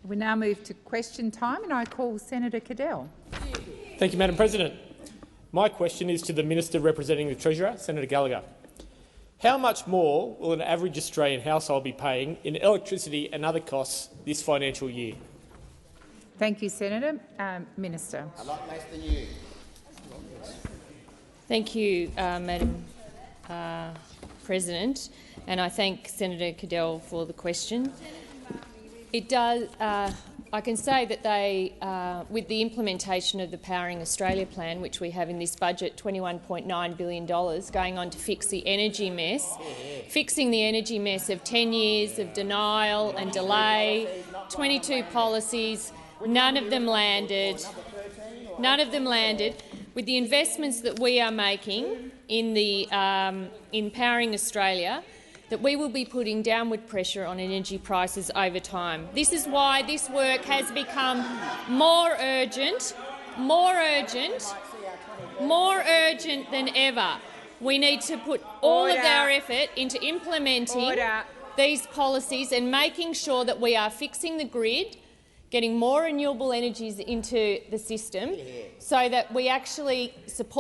We now move to question time, and I call Senator Cadell. Thank you, Madam President. My question is to the Minister representing the Treasurer, Senator Gallagher. How much more will an average Australian household be paying in electricity and other costs this financial year? Thank you, Senator. Minister. A lot less than you. Thank you, Madam President, and I thank Senator Cadell for the question. It does. I can say that they, with the implementation of the Powering Australia plan, which we have in this budget, $21.9 billion going on to fix the energy mess, fixing the energy mess of 10 years of denial and delay, 22 policies, none of them landed. None of them landed. With the investments that we are making in Powering Australia, that we will be putting downward pressure on energy prices over time. This is why this work has become more urgent than ever. We need to put all of our effort into implementing these policies and making sure that we are fixing the grid, getting more renewable energies into the system so that we actually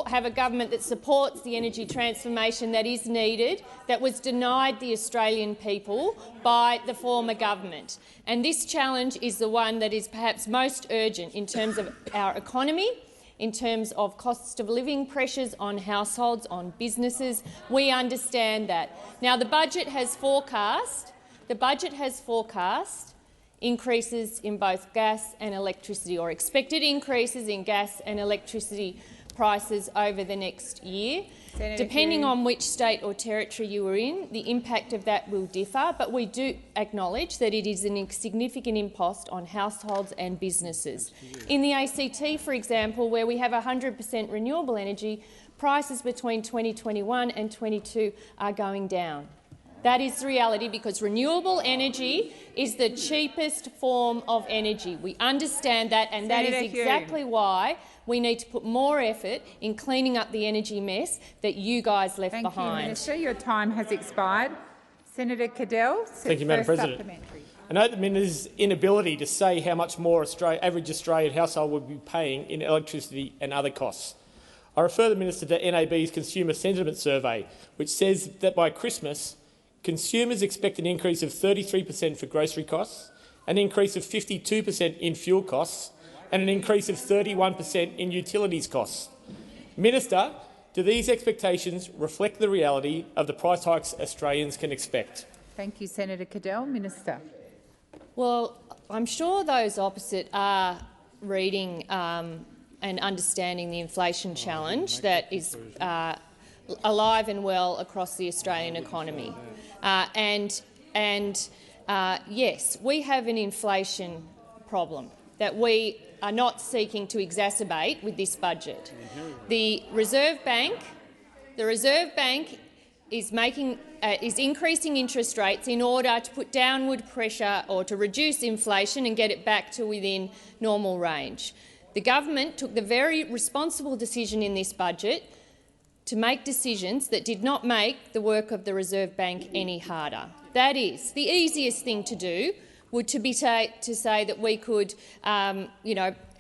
have a government that supports the energy transformation that is needed, that was denied the Australian people by the former government. And this challenge is the one that is perhaps most urgent in terms of our economy, in terms of cost of living pressures on households, on businesses. We understand that. Now, the budget has forecast increases in both gas and electricity, or expected increases in gas and electricity prices over the next year. Depending on which state or territory you are in, the impact of that will differ, but we do acknowledge that it is a significant impost on households and businesses. In the ACT, for example, where we have 100% renewable energy, prices between 2021 and 2022 are going down. That is the reality, because renewable energy is the cheapest form of energy. We understand that, and that is exactly why we need to put more effort in cleaning up the energy mess that you guys left behind. Thank you, Minister. Your time has expired. Senator Cadell. Thank you, Madam President. I note the Minister's inability to say how much more average Australian household would be paying in electricity and other costs. I refer the Minister to NAB's Consumer Sentiment Survey, which says that by Christmas, consumers expect an increase of 33% for grocery costs, an increase of 52% in fuel costs and an increase of 31% in utilities costs. Minister, do these expectations reflect the reality of the price hikes Australians can expect? Thank you, Senator Cadell. Minister. Well, I'm sure those opposite are reading and understanding the inflation challenge that is alive and well across the Australian economy. Yes, we have an inflation problem that we are not seeking to exacerbate with this budget. The Reserve Bank is increasing interest rates in order to put downward pressure or to reduce inflation and get it back to within normal range. The government took the very responsible decision in this budget to make decisions that did not make the work of the Reserve Bank any harder. That is, the easiest thing to do would to say that we could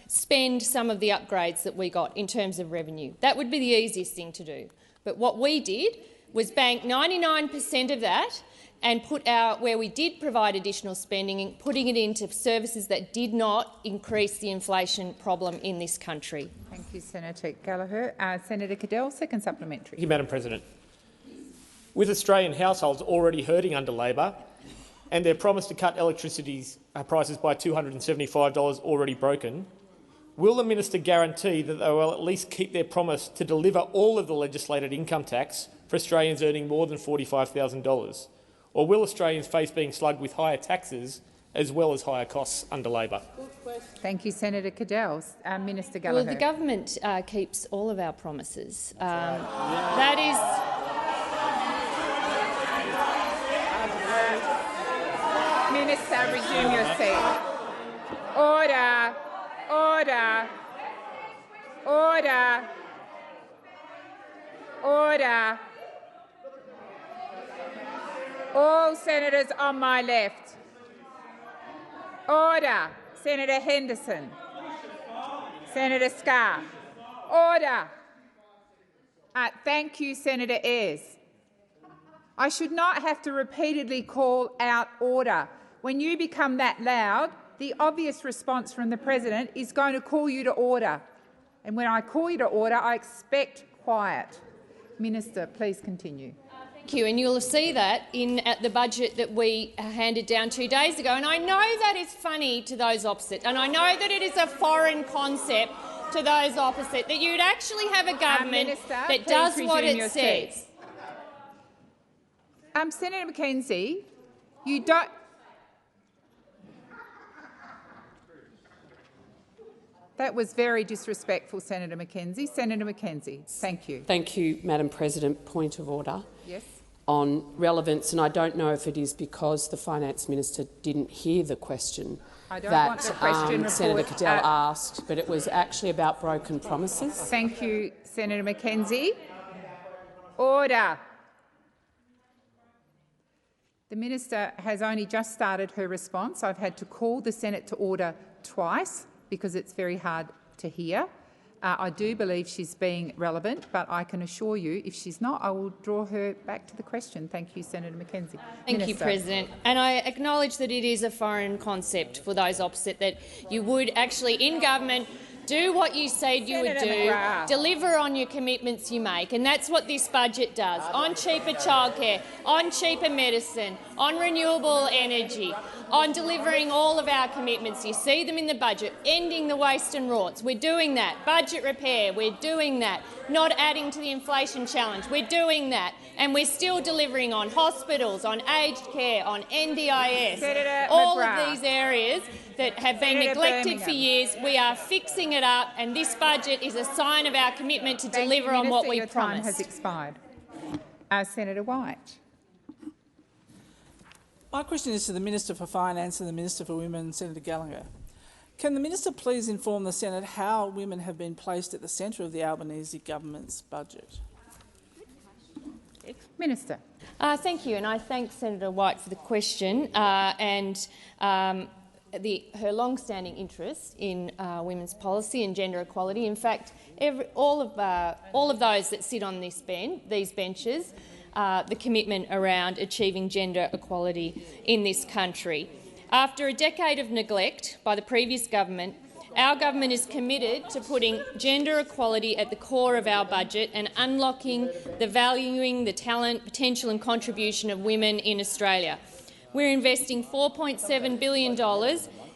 spend some of the upgrades that we got in terms of revenue. That would be the easiest thing to do. But what we did was bank 99% of that and put where we did provide additional spending and putting it into services that did not increase the inflation problem in this country. Thank you, Senator Gallagher. Senator Cadell, second supplementary. Thank you, Madam President. With Australian households already hurting under Labor and their promise to cut electricity prices by $275 already broken, will the minister guarantee that they will at least keep their promise to deliver all of the legislated income tax for Australians earning more than $45,000? Or will Australians face being slugged with higher taxes as well as higher costs under Labor? Thank you, Senator Cadell. Minister Gallagher. Well, the government keeps all of our promises. That is. Minister, resume your seat. Order. Order. Order. Order. All senators on my left. Order. Senator Henderson. Senator Scarr. Order. Thank you, Senator Ayres. I should not have to repeatedly call out order. When you become that loud, the obvious response from the President is going to call you to order. And when I call you to order, I expect quiet. Minister, please continue. Thank you. And you'll see that at the budget that we handed down 2 days ago. And I know that is funny to those opposite, and I know that it is a foreign concept to those opposite, that you'd actually have a government that does what it says. Senator McKenzie, you don't. That was very disrespectful, Senator McKenzie. Senator McKenzie, thank you. Thank you, Madam President. Point of order. Yes. On relevance, and I don't know if it is because the Finance Minister didn't hear the question that Senator Cadell asked, but it was actually about broken promises. Thank you, Senator McKenzie. Order. The Minister has only just started her response. I've had to call the Senate to order twice because it's very hard to hear. I do believe she's being relevant, but I can assure you if she's not, I will draw her back to the question. Thank you, Senator McKenzie. Thank you, President. And I acknowledge that it is a foreign concept for those opposite, that you would actually, in government, do what you said you would do, deliver on your commitments you make, and that's what this budget does, on cheaper childcare, on cheaper medicine, on renewable energy, on delivering all of our commitments. You see them in the budget, ending the waste and rorts. We're doing that. Budget repair, we're doing that. Not adding to the inflation challenge, we're doing that. And we're still delivering on hospitals, on aged care, on NDIS, Senator all McGrath. of these areas that have been neglected for years. We are fixing it up, and this budget is a sign of our commitment to deliver on what we promised. Your time has expired. Senator White. My question is to the Minister for Finance and the Minister for Women, Senator Gallagher. Can the Minister please inform the Senate how women have been placed at the centre of the Albanese government's budget? Minister. Thank you, and I thank Senator White for the question and her long-standing interest in women's policy and gender equality. In fact, all of those that sit on these benches, the commitment around achieving gender equality in this country. After a decade of neglect by the previous government, our government is committed to putting gender equality at the core of our budget and unlocking valuing the talent, potential and contribution of women in Australia. We're investing $4.7 billion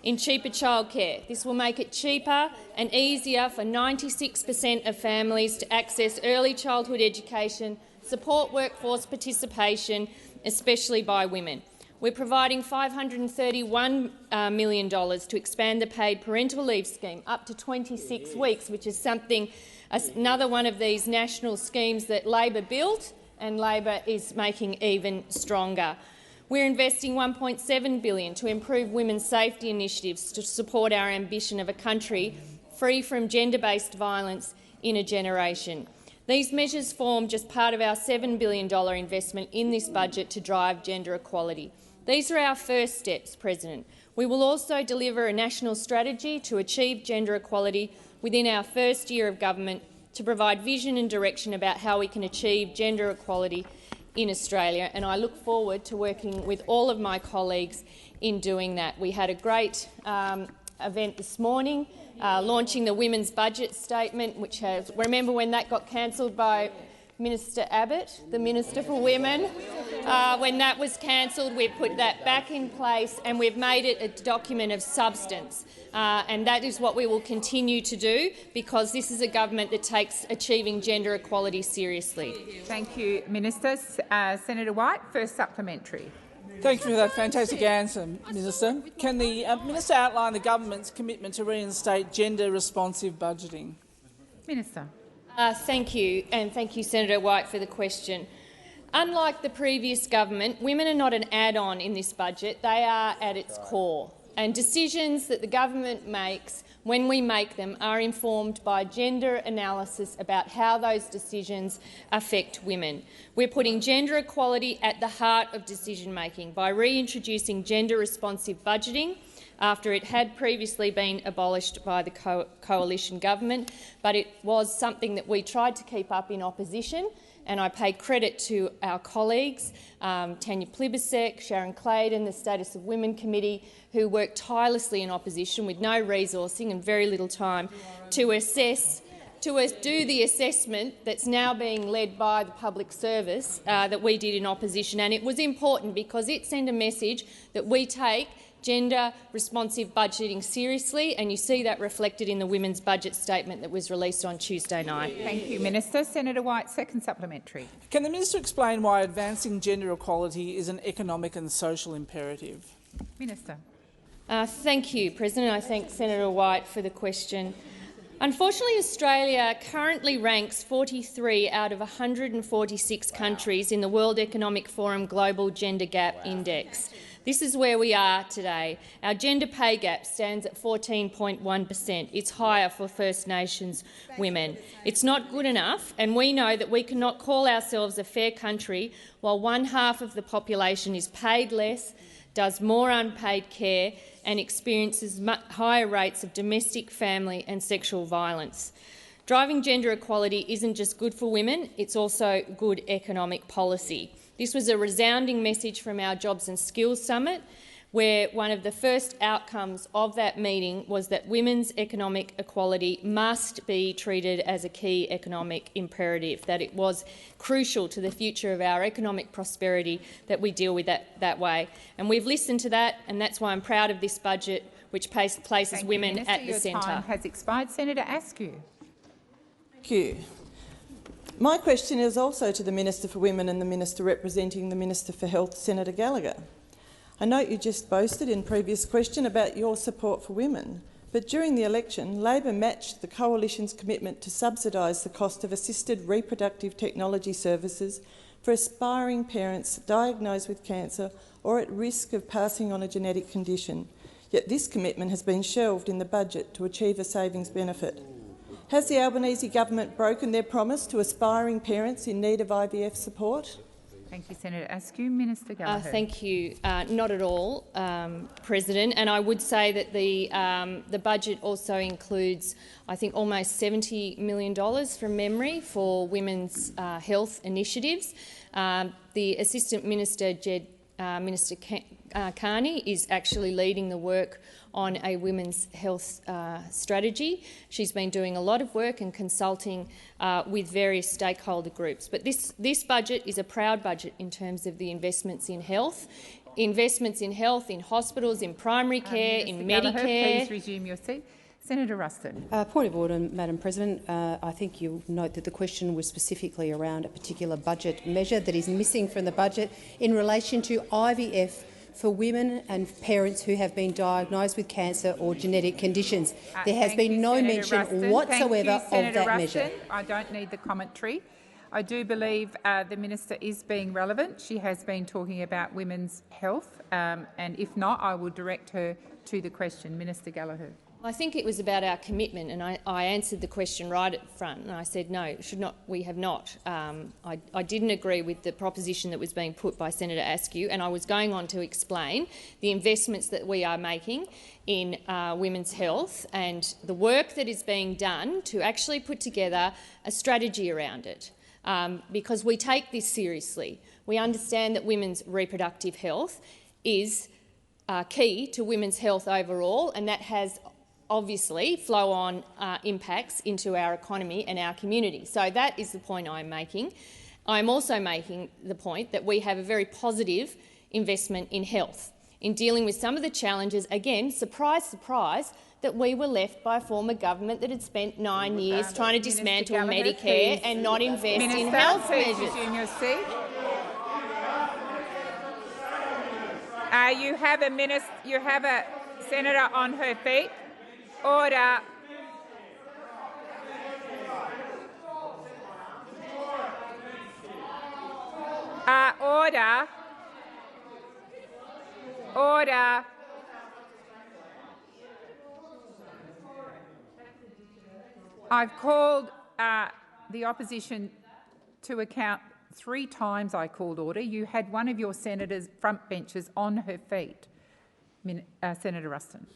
in cheaper childcare. This will make it cheaper and easier for 96% of families to access early childhood education, support workforce participation, especially by women. We're providing $531 million to expand the paid parental leave scheme up to 26 weeks, which is another one of these national schemes that Labor built and Labor is making even stronger. We're investing $1.7 billion to improve women's safety initiatives to support our ambition of a country free from gender-based violence in a generation. These measures form just part of our $7 billion investment in this budget to drive gender equality. These are our first steps, President. We will also deliver a national strategy to achieve gender equality within our first year of government to provide vision and direction about how we can achieve gender equality in Australia, and I look forward to working with all of my colleagues in doing that. We had a great event this morning, launching the Women's Budget Statement, which has, remember when that got cancelled by Minister Abbott, the Minister for Women? When that was cancelled, we put that back in place and we've made it a document of substance. And that is what we will continue to do, because this is a government that takes achieving gender equality seriously. Thank you, Minister. Senator White, first supplementary. Thank you for that fantastic answer, Minister. Can the Minister outline the government's commitment to reinstate gender-responsive budgeting? Minister. Thank you, and thank you, Senator White, for the question. Unlike the previous government, women are not an add-on in this budget. They are at its core. And decisions that the government makes, when we make them, are informed by gender analysis about how those decisions affect women. We're putting gender equality at the heart of decision-making by reintroducing gender-responsive budgeting, after it had previously been abolished by the coalition government, but it was something that we tried to keep up in opposition, and I pay credit to our colleagues, Tanya Plibersek, Sharon Claydon, the Status of Women Committee, who worked tirelessly in opposition with no resourcing and very little time to do the assessment that's now being led by the public service that we did in opposition. And it was important because it sent a message that we take gender-responsive budgeting seriously, and you see that reflected in the Women's Budget Statement that was released on Tuesday night. Thank you, Minister. Senator White, second supplementary. Can the minister explain why advancing gender equality is an economic and social imperative? Minister. Thank you, President. I thank Senator White for the question. Unfortunately, Australia currently ranks 43 out of 146 countries in the World Economic Forum Global Gender Gap Index. This is where we are today. Our gender pay gap stands at 14.1%. It's higher for First Nations women. It's not good enough, and we know that we cannot call ourselves a fair country while one half of the population is paid less, does more unpaid care and experiences much higher rates of domestic, family and sexual violence. Driving gender equality isn't just good for women, it's also good economic policy. This was a resounding message from our Jobs and Skills Summit, where one of the first outcomes of that meeting was that women's economic equality must be treated as a key economic imperative, that it was crucial to the future of our economic prosperity that we deal with that way. And we've listened to that, and that's why I'm proud of this budget, which places women at the centre. Your time has expired. Senator Askew. Thank you. My question is also to the Minister for Women and the Minister representing the Minister for Health, Senator Gallagher. I note you just boasted in previous question about your support for women, but during the election, Labor matched the Coalition's commitment to subsidise the cost of assisted reproductive technology services for aspiring parents diagnosed with cancer or at risk of passing on a genetic condition. Yet this commitment has been shelved in the budget to achieve a savings benefit. Has the Albanese government broken their promise to aspiring parents in need of IVF support? Thank you, Senator Askew. Minister Gallagher. Thank you. Not at all, President. And I would say that the budget also includes, I think, almost $70 million from memory for women's health initiatives. The Assistant Minister, Minister Carney, is actually leading the work on a women's health strategy. She's been doing a lot of work and consulting with various stakeholder groups. But this budget is a proud budget in terms of the investments in health. Investments in health, in hospitals, in primary care, in Gallagher, Medicare. please resume your seat. Senator Ruston. Point of order, Madam President. I think you'll note that the question was specifically around a particular budget measure that is missing from the budget in relation to IVF for women and parents who have been diagnosed with cancer or genetic conditions. There has been no mention whatsoever of that measure. I don't need the commentary. I do believe the minister is being relevant. She has been talking about women's health, and if not, I will direct her to the question. Minister Gallagher. I think it was about our commitment, and I answered the question right at the front, and I said no, we have not. I didn't agree with the proposition that was being put by Senator Askew, and I was going on to explain the investments that we are making in women's health and the work that is being done to actually put together a strategy around it, because we take this seriously. We understand that women's reproductive health is key to women's health overall, and that has obviously flow-on impacts into our economy and our community. So that is the point I'm making. I'm also making the point that we have a very positive investment in health, in dealing with some of the challenges, again, surprise, surprise, that we were left by a former government that had spent 9 years trying to dismantle Medicare and not invest in health measures. Resume your seat. You have a senator on her feet. Order. Order. Order. I've called the opposition to account 3 times. I called order. You had one of your senators' front benches on her feet. Senator Ruston.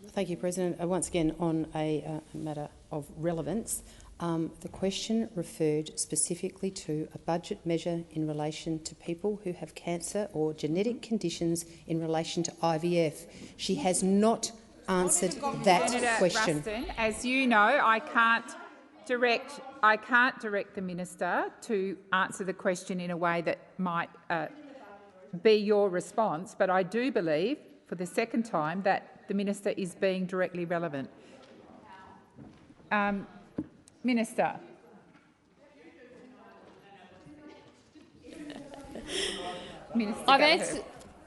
Thank you, President. Once again, on a matter of relevance, the question referred specifically to a budget measure in relation to people who have cancer or genetic conditions in relation to IVF. She has not answered that Senator question. Ruston, as you know, I can't direct the minister to answer the question in a way that might be your response, but I do believe, for the second time, that the minister is being directly relevant. Minister. Minister I've answered.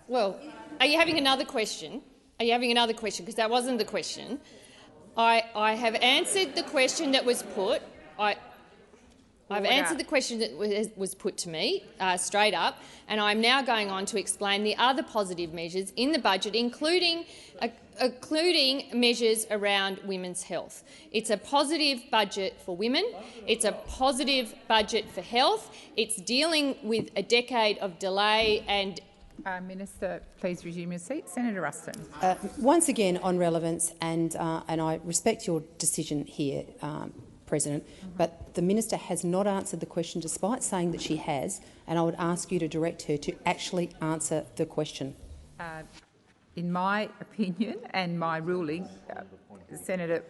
Well, are you having another question? Are you having another question? Because that wasn't the question. I have answered the question that was put. I've answered the question that was put to me straight up, and I'm now going on to explain the other positive measures in the budget, including measures around women's health. It's a positive budget for women. It's a positive budget for health. It's dealing with a decade of delay and. Minister, please resume your seat. Senator Ruston. Once again, on relevance, and I respect your decision here, President, but the minister has not answered the question despite saying that she has, and I would ask you to direct her to actually answer the question. In my opinion and my ruling, Senator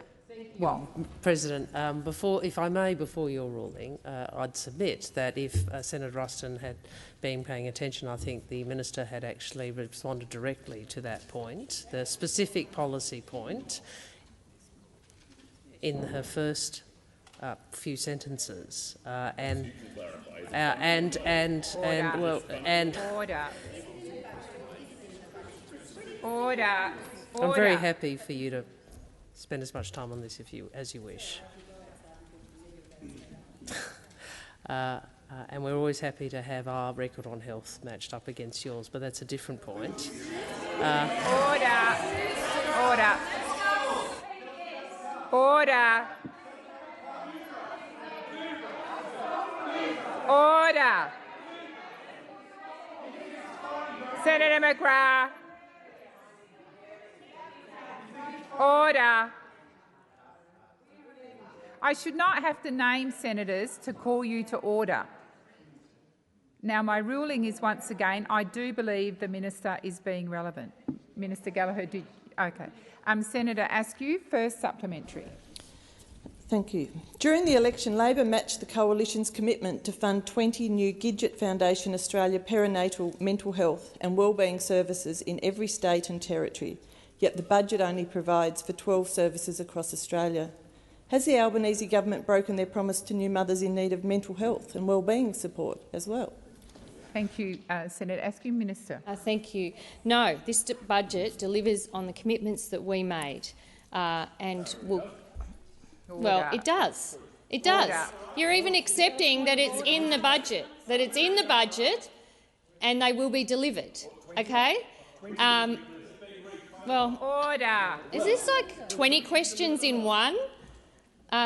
Wong. President, if I may, before your ruling, I'd submit that if Senator Ruston had been paying attention, I think the minister had actually responded directly to that point, the specific policy point, in her first few sentences, Order. I'm very happy for you to spend as much time on this as you wish. And we're always happy to have our record on health matched up against yours, but that's a different point. Order. Order. Order. Order. Senator McGrath. Order. I should not have to name senators to call you to order. Now, my ruling is, once again, I do believe the minister is being relevant. Minister Gallagher, okay. Senator Askew, first supplementary. Thank you. During the election, Labor matched the Coalition's commitment to fund 20 new Gidget Foundation Australia perinatal mental health and wellbeing services in every state and territory, yet the budget only provides for 12 services across Australia. Has the Albanese government broken their promise to new mothers in need of mental health and wellbeing support as well? Thank you, Senator Askew. Minister. Thank you. No, this budget delivers on the commitments that we made, and will. Well, it does. It does. Order. You're even accepting that it's in the budget. That it's in the budget, and they will be delivered. Okay. Well. Order. Is this like 20 questions in one?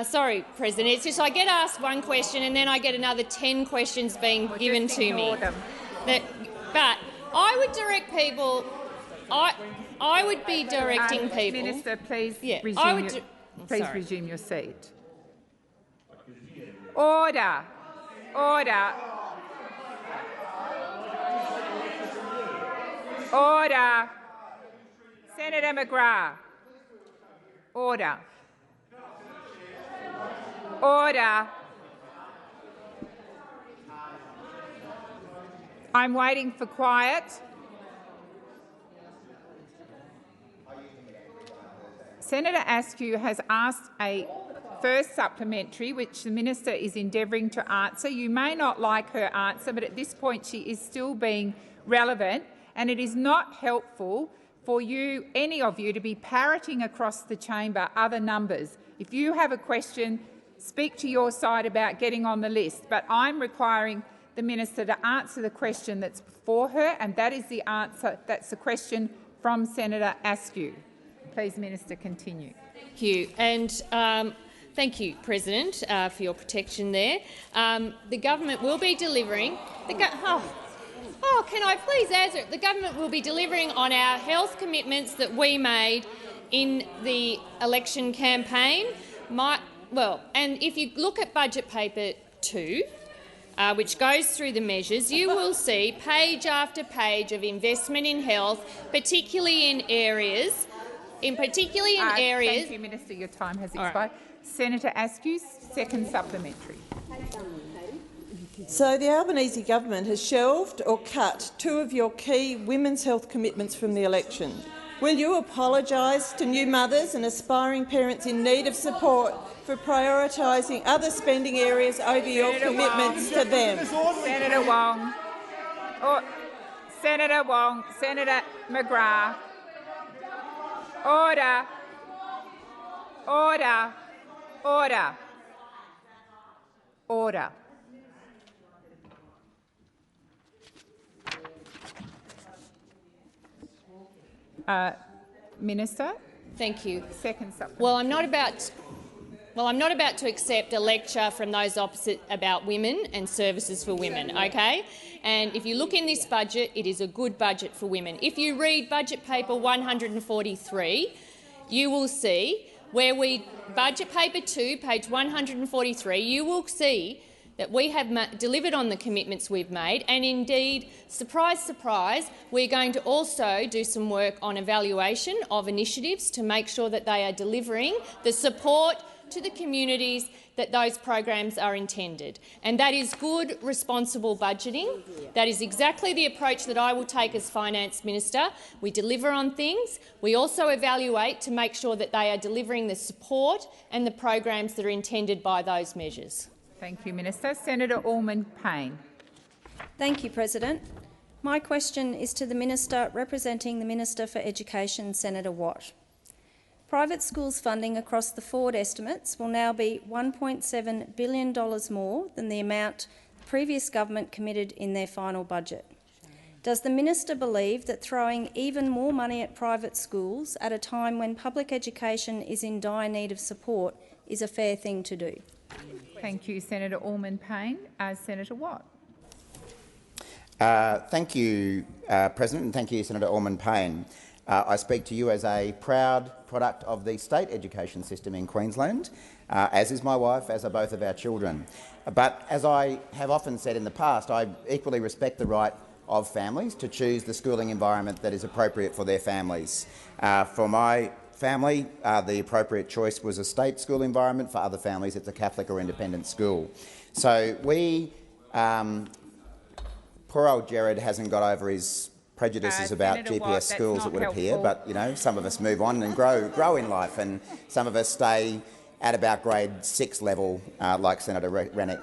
Sorry, President. It's just I get asked one question and then I get another 10 questions being given to me. But I would direct people. I would be directing people. Minister, please resume your seat. Order. Order. Order. Senator McGrath. Order. Order. I'm waiting for quiet. Senator Askew has asked a first supplementary, which the minister is endeavouring to answer. You may not like her answer, but at this point she is still being relevant, and it is not helpful for you, any of you, to be parroting across the chamber other numbers. If you have a question, speak to your side about getting on the list, but I'm requiring the minister to answer the question that's before her, and that is the answer. That's the question from Senator Askew. Please, Minister, continue. Thank you. And thank you, President, for your protection there. The government will be delivering. Oh, can I please answer it? The government will be delivering on our health commitments that we made in the election campaign. And if you look at budget paper 2, which goes through the measures, you will see page after page of investment in health, particularly in areas. Thank you, Minister. Your time has expired. Right. Senator Askew, second supplementary. So the Albanese government has shelved or cut 2 of your key women's health commitments from the election. Will you apologise to new mothers and aspiring parents in need of support for prioritising other spending areas over your commitments to them? Senator Wong. Senator Wong. Senator McGrath. Order. Order. Order. Order. Minister. Thank you. Second supplementary. Well, I'm not about to accept a lecture from those opposite about women and services for women, okay? And if you look in this budget, it is a good budget for women. If you read budget paper 143, you will see budget paper 2, page 143, you will see that we have delivered on the commitments we've made, and indeed, surprise, surprise, we're going to also do some work on evaluation of initiatives to make sure that they are delivering the support to the communities that those programs are intended. And that is good, responsible budgeting. That is exactly the approach that I will take as Finance Minister. We deliver on things. We also evaluate to make sure that they are delivering the support and the programs that are intended by those measures. Thank you, Minister. Senator Allman-Payne. Thank you, President. My question is to the Minister representing the Minister for Education, Senator Watt. Private schools funding across the forward estimates will now be $1.7 billion more than the amount the previous government committed in their final budget. Does the Minister believe that throwing even more money at private schools at a time when public education is in dire need of support is a fair thing to do? Thank you, Senator Allman-Payne. Senator Watt. Thank you, President, and thank you, Senator Allman-Payne. I speak to you as a proud product of the state education system in Queensland, as is my wife, as are both of our children. But as I have often said in the past, I equally respect the right of families to choose the schooling environment that is appropriate for their families. For my family, the appropriate choice was a state school environment. For other families, it's a Catholic or independent school. So poor old Jared hasn't got over his prejudices about Senator GPS Watt, schools, it would appear, but some of us move on and grow in life, and some of us stay at about grade 6 level, like Senator Rennick.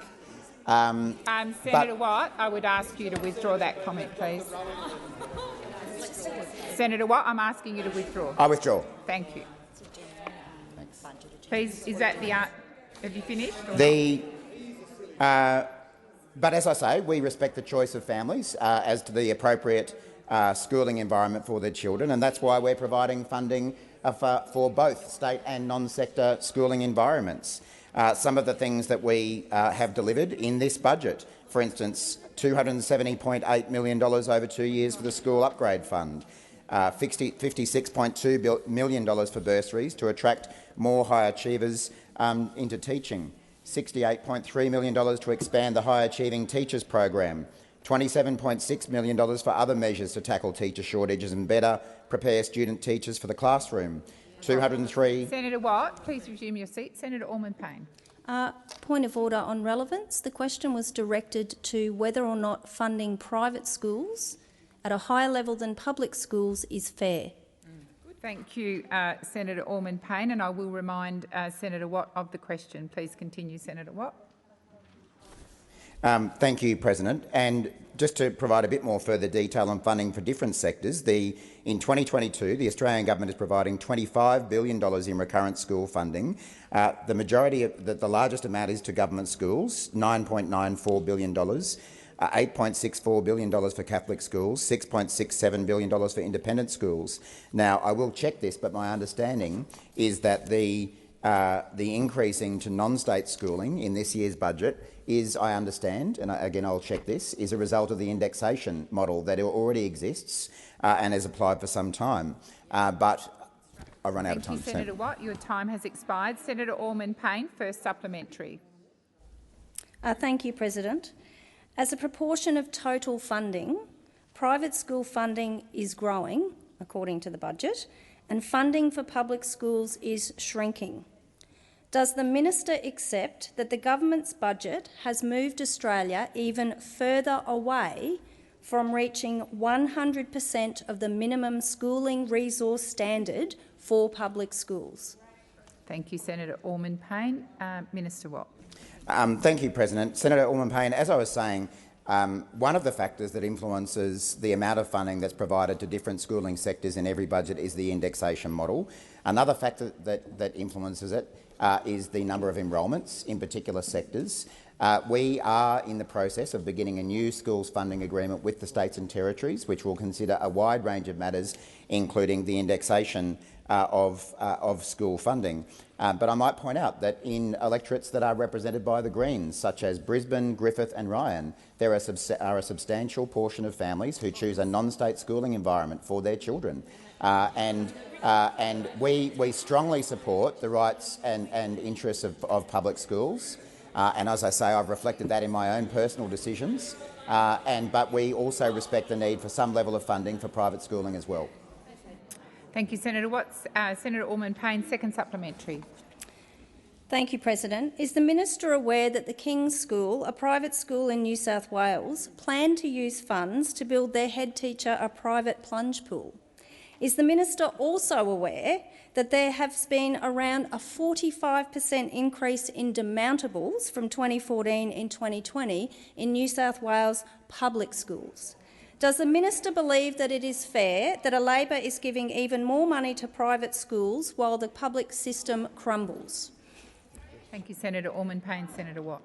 Senator Watt, I would ask you to withdraw that comment, please. Senator Watt, I'm asking you to withdraw. I withdraw. Thank you. Thanks. Please, is that the have you finished? But as I say, we respect the choice of families as to the appropriate schooling environment for their children, and that's why we're providing funding for both state and non-sector schooling environments. Some of the things that we have delivered in this budget, for instance, $270.8 million over 2 years for the School Upgrade Fund, $56.2 million for bursaries to attract more high achievers into teaching, $68.3 million to expand the High Achieving Teachers program, $27.6 million for other measures to tackle teacher shortages and better prepare student teachers for the classroom. 203. Senator Watt, please resume your seat. Senator Allman-Payne. Point of order on relevance. The question was directed to whether or not funding private schools at a higher level than public schools is fair. Good. Thank you, Senator Allman-Payne, and I will remind Senator Watt of the question. Please continue, Senator Watt. Thank you, President. And just to provide a bit more further detail on funding for different sectors, in 2022, the Australian government is providing $25 billion in recurrent school funding. The majority of the largest amount is to government schools, $9.94 billion, $8.64 billion for Catholic schools, $6.67 billion for independent schools. Now, I will check this, but my understanding is that the the increasing to non-state schooling in this year's budget is, I understand, and again I'll check this, is a result of the indexation model that already exists and has applied for some time. But I run out of time. Thank you, Senator Watt. Your time has expired. Senator Allman-Payne, first supplementary. Thank you, President. As a proportion of total funding, private school funding is growing, according to the budget, and funding for public schools is shrinking. Does the minister accept that the government's budget has moved Australia even further away from reaching 100% of the minimum schooling resource standard for public schools? Thank you, Senator Allman-Payne. Minister Watt. Thank you, President. Senator Allman-Payne, as I was saying, one of the factors that influences the amount of funding that's provided to different schooling sectors in every budget is the indexation model. Another factor that influences it is the number of enrolments in particular sectors. We are in the process of beginning a new schools funding agreement with the states and territories, which will consider a wide range of matters, including the indexation of school funding. But I might point out that in electorates that are represented by the Greens, such as Brisbane, Griffith and Ryan, there are a substantial portion of families who choose a non-state schooling environment for their children. And we strongly support the rights and interests of public schools. And as I say, I've reflected that in my own personal decisions. But we also respect the need for some level of funding for private schooling as well. Thank you, Senator Watts. Senator Allman-Payne, second supplementary. Thank you, President. Is the minister aware that the King's School, a private school in New South Wales, plan to use funds to build their head teacher a private plunge pool? Is the minister also aware that there has been around a 45% increase in demountables from 2014 in 2020 in New South Wales public schools? Does the minister believe that it is fair that a Labor is giving even more money to private schools while the public system crumbles? Thank you, Senator Allman-Payne. Senator Watt.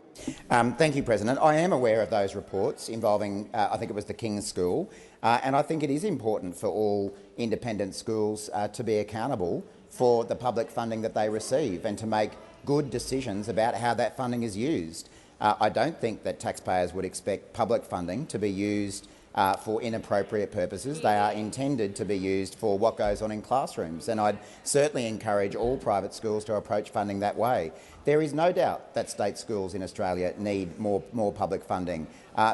Thank you, President. I am aware of those reports involving, I think it was the King's School, and I think it is important for all independent schools to be accountable for the public funding that they receive and to make good decisions about how that funding is used. I don't think that taxpayers would expect public funding to be used for inappropriate purposes. They are intended to be used for what goes on in classrooms, and I'd certainly encourage all private schools to approach funding that way. There is no doubt that state schools in Australia need more public funding.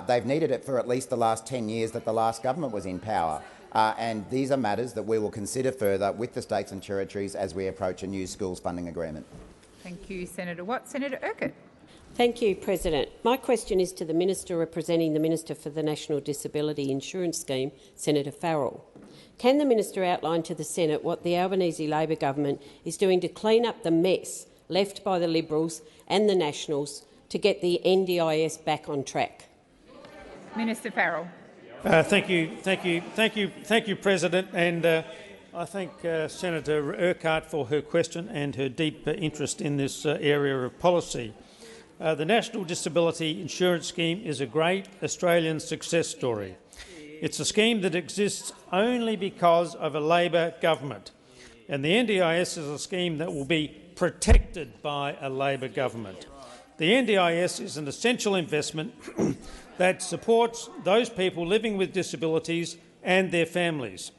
They've needed it for at least the last 10 years that the last government was in power. And these are matters that we will consider further with the states and territories as we approach a new schools funding agreement. Thank you, Senator Watt. Senator Urquhart. Thank you, President. My question is to the Minister representing the Minister for the National Disability Insurance Scheme, Senator Farrell. Can the Minister outline to the Senate what the Albanese Labor government is doing to clean up the mess left by the Liberals and the Nationals to get the NDIS back on track? Minister Farrell. Thank you, President, and I thank Senator Urquhart for her question and her deep interest in this area of policy. The National Disability Insurance Scheme is a great Australian success story. It's a scheme that exists only because of a Labor government, and the NDIS is a scheme that will be protected by a Labor government. The NDIS is an essential investment that supports those people living with disabilities and their families.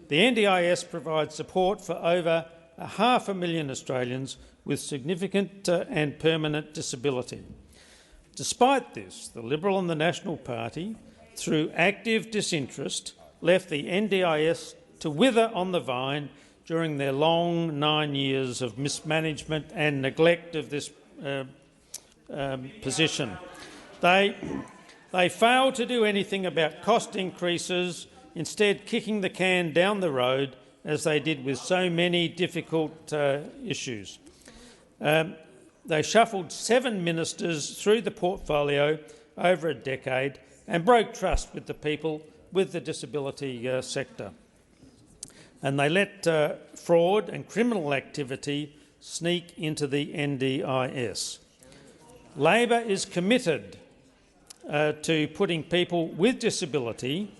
The NDIS provides support for over 500,000 Australians with significant and permanent disability. Despite this, the Liberal and the National Party, through active disinterest, left the NDIS to wither on the vine during their long 9 years of mismanagement and neglect of this position. They failed to do anything about cost increases, instead kicking the can down the road as they did with so many difficult issues. They shuffled 7 ministers through the portfolio over a decade and broke trust with the people with the disability sector. And they let fraud and criminal activity sneak into the NDIS. Labor is committed to putting people with disability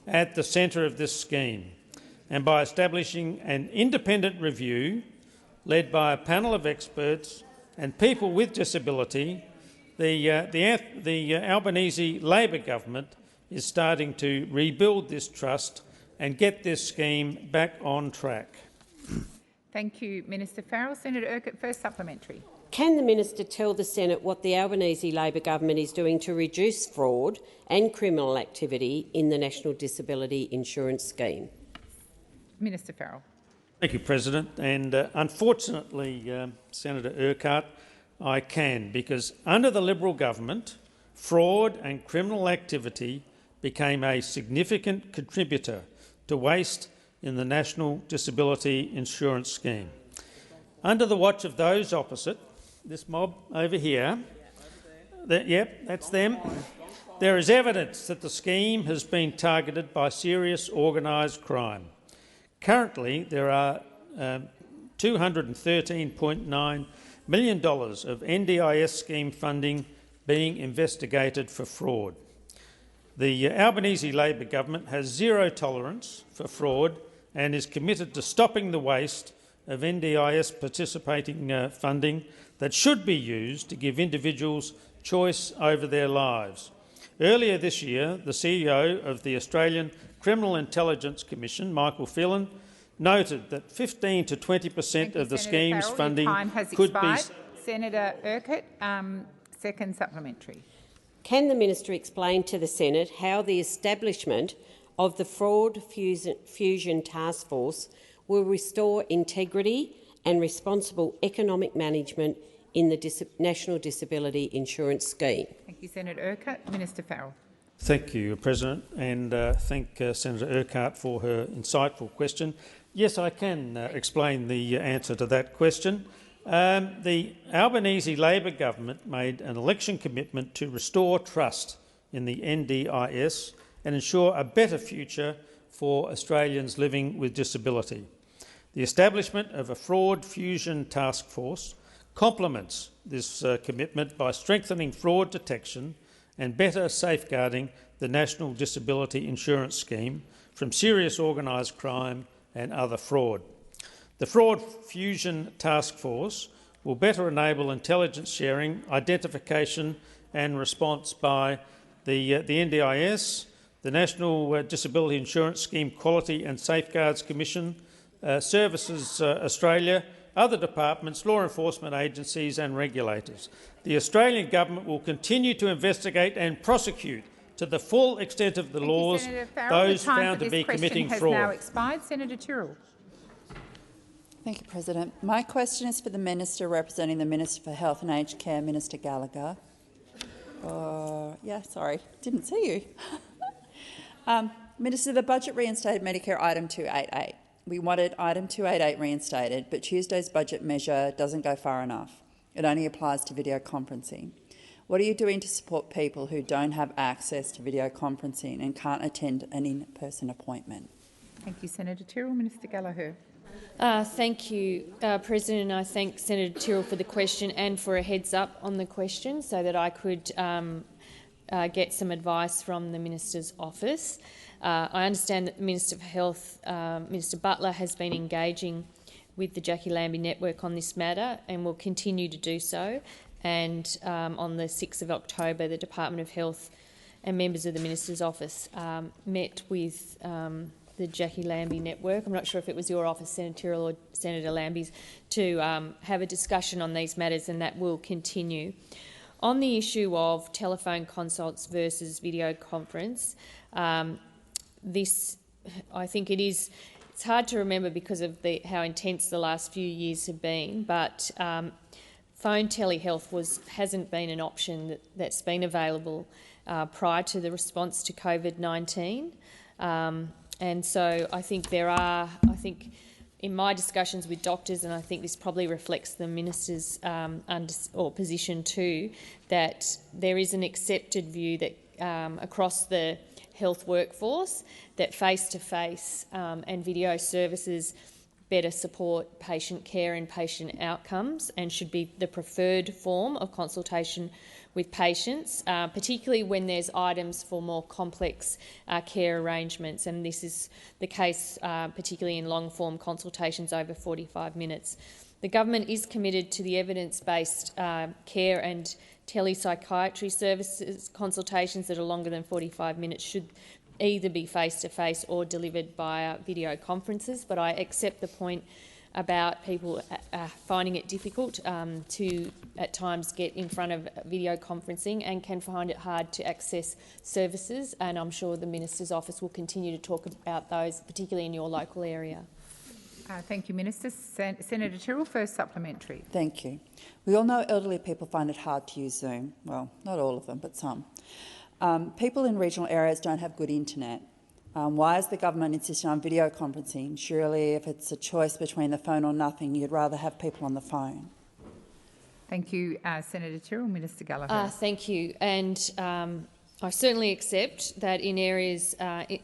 at the centre of this scheme, and by establishing an independent review led by a panel of experts and people with disability, the Albanese Labor government is starting to rebuild this trust and get this scheme back on track. Thank you, Minister Farrell. Senator Urquhart, first supplementary. Can the minister tell the Senate what the Albanese Labor government is doing to reduce fraud and criminal activity in the National Disability Insurance Scheme? Minister Farrell. Thank you, President. And unfortunately, Senator Urquhart, I can, because under the Liberal government, fraud and criminal activity became a significant contributor to waste in the National Disability Insurance Scheme. Under the watch of those opposite, this mob over here, that's them, there is evidence that the scheme has been targeted by serious organised crime. Currently, there are $213.9 million of NDIS scheme funding being investigated for fraud. The Albanese Labor government has zero tolerance for fraud and is committed to stopping the waste of NDIS participating funding that should be used to give individuals choice over their lives. Earlier this year, the CEO of the Australian Criminal Intelligence Commission, Michael Phelan, noted that 15 to 20% of the scheme's Farrell. funding Your time has could expired. be... Senator Urquhart, second supplementary. Can the minister explain to the Senate how the establishment of the Fraud Fusion Task Force will restore integrity and responsible economic management in the National Disability Insurance Scheme? Thank you, Senator Urquhart. Minister Farrell. Thank you, President, and thank Senator Urquhart for her insightful question. Yes, I can explain the answer to that question. The Albanese Labor government made an election commitment to restore trust in the NDIS and ensure a better future for Australians living with disability. The establishment of a Fraud Fusion Task Force complements this commitment by strengthening fraud detection and better safeguarding the National Disability Insurance Scheme from serious organised crime and other fraud. The Fraud Fusion Task Force will better enable intelligence sharing, identification and response by the NDIS, the National Disability Insurance Scheme Quality and Safeguards Commission, Services Australia, other departments, law enforcement agencies and regulators. The Australian government will continue to investigate and prosecute to the full extent of the laws those found to be committing fraud. Now expired. Senator Tyrrell. Thank you, President. My question is for the Minister representing the Minister for Health and Aged Care, Minister Gallagher. Didn't see you. Minister, the budget reinstated Medicare item 288. We wanted item 288 reinstated, but Tuesday's budget measure doesn't go far enough. It only applies to video conferencing. What are you doing to support people who don't have access to video conferencing and can't attend an in-person appointment? Thank you, Senator Tyrrell. Minister Gallagher. Thank you, President, and I thank Senator Tyrrell for the question and for a heads up on the question so that I could get some advice from the Minister's office. I understand that the Minister for Health, Minister Butler, has been engaging with the Jackie Lambie Network on this matter and will continue to do so. And on the 6th of October, the Department of Health and members of the Minister's office met with the Jackie Lambie Network. I'm not sure if it was your office, Senator Tyrrell, or Senator Lambie's, to have a discussion on these matters, and that will continue. On the issue of telephone consults versus video conference, I think it's hard to remember because of how intense the last few years have been, but phone telehealth hasn't been an option that's been available prior to the response to COVID-19. And so I think in my discussions with doctors, and I think this probably reflects the Minister's position too, that there is an accepted view that across the health workforce that face-to-face and video services better support patient care and patient outcomes and should be the preferred form of consultation with patients, particularly when there's items for more complex care arrangements, and this is the case particularly in long-form consultations over 45 minutes. The government is committed to the evidence-based care and telepsychiatry services. Consultations that are longer than 45 minutes should either be face-to-face or delivered via video conferences, but I accept the point about people finding it difficult to, at times, get in front of video conferencing and can find it hard to access services, and I'm sure the Minister's office will continue to talk about those, particularly in your local area. Thank you, Minister. Senator Tyrrell, first supplementary. Thank you. We all know elderly people find it hard to use Zoom. Well, not all of them, but some. People in regional areas don't have good internet. Why is the government insisting on video conferencing? Surely if it's a choice between the phone or nothing, you'd rather have people on the phone. Thank you, Senator Tyrrell. Minister Gallagher. Thank you. And I certainly accept that in areas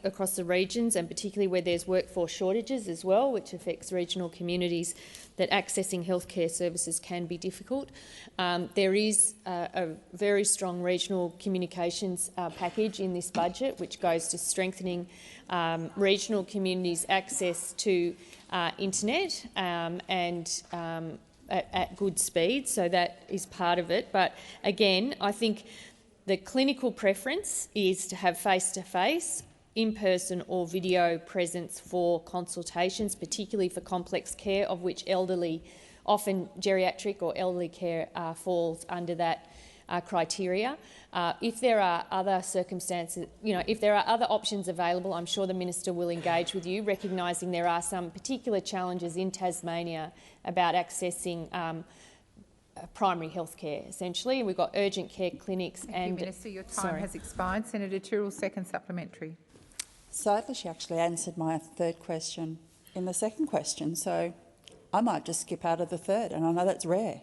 across the regions, and particularly where there's workforce shortages as well, which affects regional communities, that accessing healthcare services can be difficult. There is a very strong regional communications package in this budget, which goes to strengthening regional communities' access to internet and at good speed, so that is part of it. But again, I think the clinical preference is to have face-to-face, in-person or video presence for consultations, particularly for complex care, of which elderly, often geriatric or elderly care falls under that criteria. If there are other circumstances, if there are other options available, I'm sure the Minister will engage with you, recognising there are some particular challenges in Tasmania about accessing primary health care, essentially. We've got urgent care clinics. Thank you, Minister. Your time has expired. Senator Tyrrell, second supplementary. Sadly, she actually answered my third question in the second question, so I might just skip out of the third, and I know that's rare.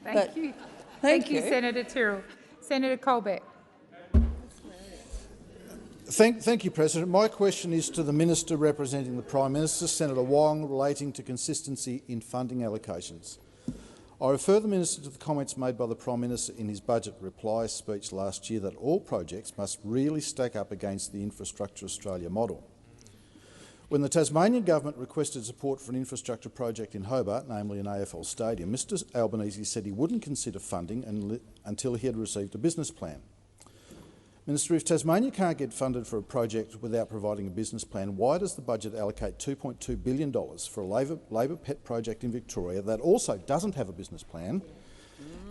Thank you. Thank you, Senator Tyrrell. Senator Colbeck. Thank you, President. My question is to the Minister representing the Prime Minister, Senator Wong, relating to consistency in funding allocations. I refer the Minister to the comments made by the Prime Minister in his budget reply speech last year that all projects must really stack up against the Infrastructure Australia model. When the Tasmanian Government requested support for an infrastructure project in Hobart, namely an AFL stadium, Mr Albanese said he wouldn't consider funding until he had received a business plan. Minister, if Tasmania can't get funded for a project without providing a business plan, why does the budget allocate $2.2 billion for a Labor pet project in Victoria that also doesn't have a business plan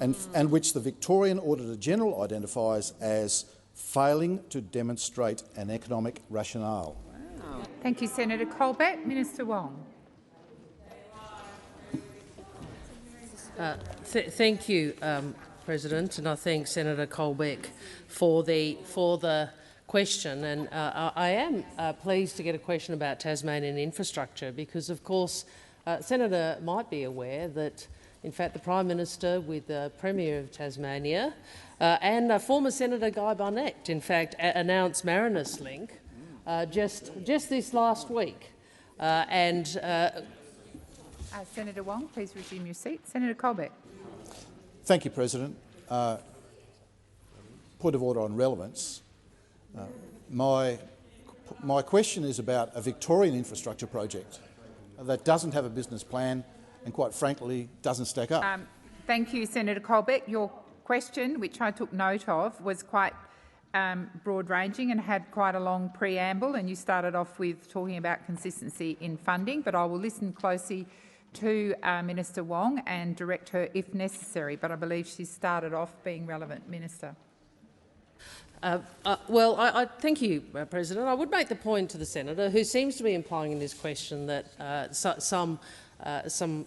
and which the Victorian Auditor-General identifies as failing to demonstrate an economic rationale? Wow. Thank you, Senator Colbeck. Minister Wong. Thank you, President, and I thank Senator Colbeck for the question. And I am pleased to get a question about Tasmanian infrastructure because, of course, Senator might be aware that, in fact, the Prime Minister with the Premier of Tasmania and former Senator Guy Barnett, in fact, announced Marinus Link just this last week. Senator Wong, please resume your seat. Senator Colbeck. Thank you, President. Point of order on relevance. My question is about a Victorian infrastructure project that doesn't have a business plan and, quite frankly, doesn't stack up. Thank you, Senator Colbeck. Your question, which I took note of, was quite broad-ranging and had quite a long preamble, and you started off with talking about consistency in funding, but I will listen closely to Minister Wong and direct her if necessary, but I believe she started off being relevant. Minister. Well, thank you, President. I would make the point to the Senator, who seems to be implying in this question that some